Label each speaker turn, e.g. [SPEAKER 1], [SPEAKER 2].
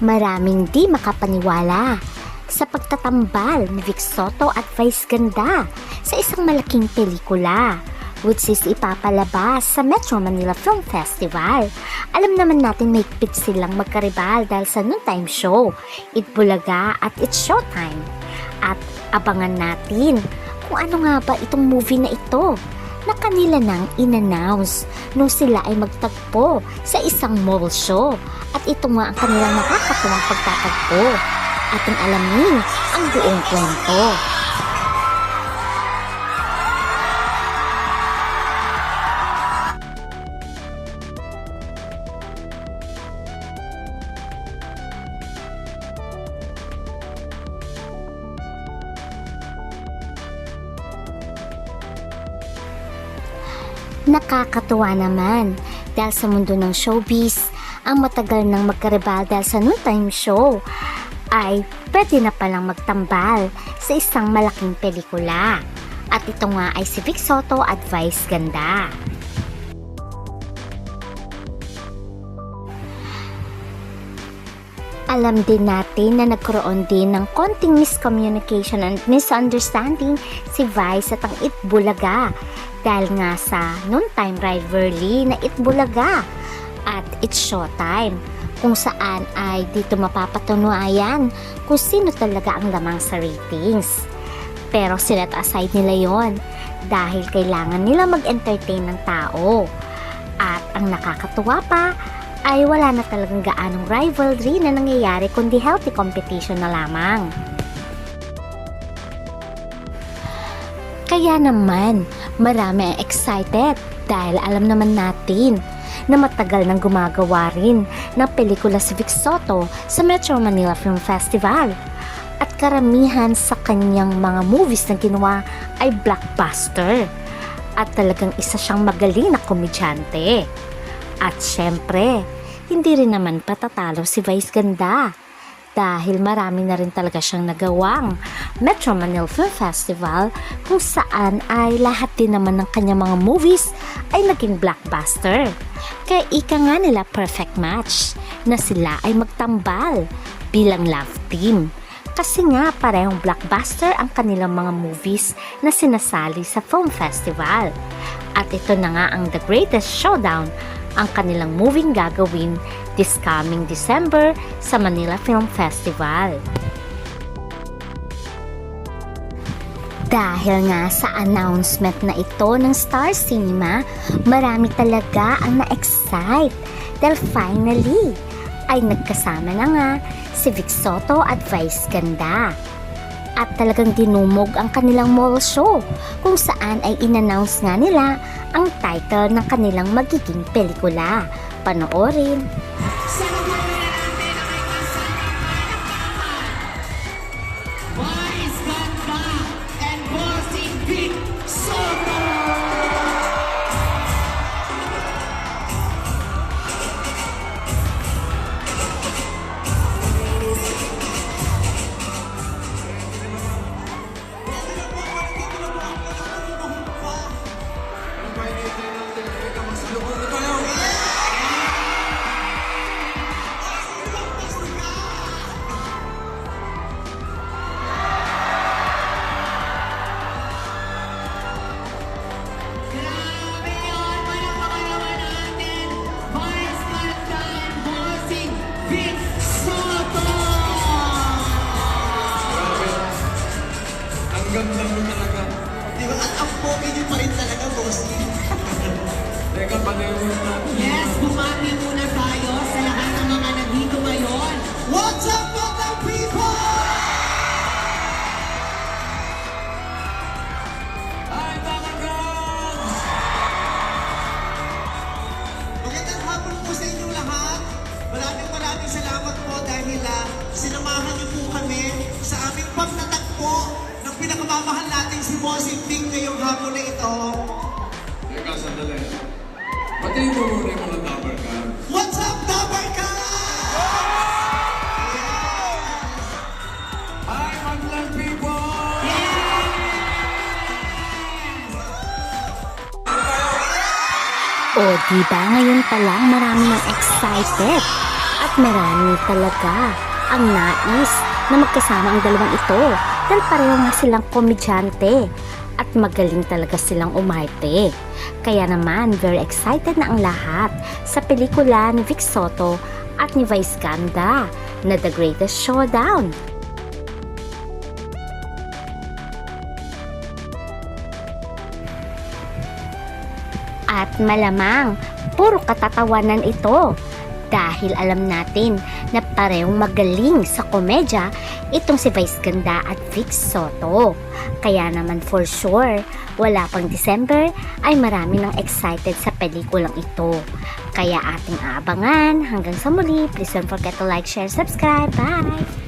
[SPEAKER 1] Maraming di makapaniwala sa pagtatambal ni Vic Soto at Vice Ganda sa isang malaking pelikula which is ipapalabas sa Metro Manila Film Festival. Alam naman natin may higpit silang magkaribal dahil sa noontime show, Itbulaga at It's Showtime. At abangan natin kung ano nga ba itong movie na ito na kanila nang in-announce nung sila ay magtagpo sa isang mall show. At ito nga ang kanilang nakakatuwang pagtatagpo. Ating alamin ang buong kwento. Nakakatuwa naman dahil sa mundo ng showbiz, ang matagal nang magkaribal dahil sa noontime show ay pwede na palang magtambal sa isang malaking pelikula. At ito nga ay si Vic Soto at Vice Ganda. Alam din natin na nagkaroon din ng konting miscommunication and misunderstanding si Vice at ang Itbulaga dahil nga sa noontime rivalry na Itbulaga at It's Showtime, kung saan ay dito mapapatunayan kung sino talaga ang lamang sa ratings. Pero sinet aside nila yon dahil kailangan nila mag-entertain ng tao. At ang nakakatuwa pa ay wala na talagang gaanong rivalry na nangyayari kundi healthy competition na lamang. Kaya naman, marami ang excited dahil alam naman natin na matagal nang gumagawa rin ng pelikula si Vic Soto sa Metro Manila Film Festival. At karamihan sa kanyang mga movies na ginawa ay blockbuster. At talagang isa siyang magaling na komedyante. At syempre, hindi rin naman patatalo si Vice Ganda dahil marami na rin talaga siyang nagawang Metro Manila Film Festival kung saan ay lahat din naman ng kanyang mga movies ay naging blockbuster. Kaya ika nga nila perfect match na sila ay magtambal bilang love team. Kasi nga parehong blockbuster ang kanilang mga movies na sinasali sa film festival. At ito na nga ang The Greatest Showdown, ang kanilang moving gagawin this coming December sa Manila Film Festival. Dahil nga sa announcement na ito ng Star Cinema, marami talaga ang na-excite dahil finally ay nagkasama na nga si Vic Soto at Vice Ganda. At talagang dinumog ang kanilang mall show kung saan ay in-announce nga nila ang title ng kanilang magiging pelikula. Panoorin.
[SPEAKER 2] Vice Ganda and Bossing Vic Soto! Grabe yun! Palakpakan naman natin! Vice Ganda and Bossing Vic Soto!
[SPEAKER 3] Ang ganda mo talaga.
[SPEAKER 4] Di ba? At ang pogi niyo pa rin talaga, bossing.
[SPEAKER 3] Teka, panayin natin.
[SPEAKER 2] Yes, bumati muna tayo sa lahat ng mga nandito ngayon.
[SPEAKER 4] What's up, mga people?
[SPEAKER 3] Hi, mga guys!
[SPEAKER 4] Magandang hapon po sa inyong lahat. Maraming salamat po dahil sinamahan niyo po kami sa aming pagtatagpo ng pinakamamahal natin si Bossing Vic ngayong hapon na ito.
[SPEAKER 3] Teka, sandali. Batiin mo muna yung mga number ka.
[SPEAKER 4] What's up, Dabar ka?
[SPEAKER 3] Hi, Madlang people!
[SPEAKER 1] O diba ngayon pa lang marami ng excited At marami talaga ang nais na magkasama ang dalawang ito dahil pareho nga silang komedyante at magaling talaga silang umarte. Kaya naman, very excited na ang lahat sa pelikula ni Vic Soto at ni Vice Ganda na The Greatest Showdown. At malamang, puro katatawanan ito dahil alam natin na parehong magaling sa komedya itong si Vice Ganda at Vic Soto. Kaya naman for sure, wala pang December ay marami nang excited sa pelikulang ito. Kaya ating aabangan. Hanggang sa muli, please don't forget to like, share, subscribe. Bye!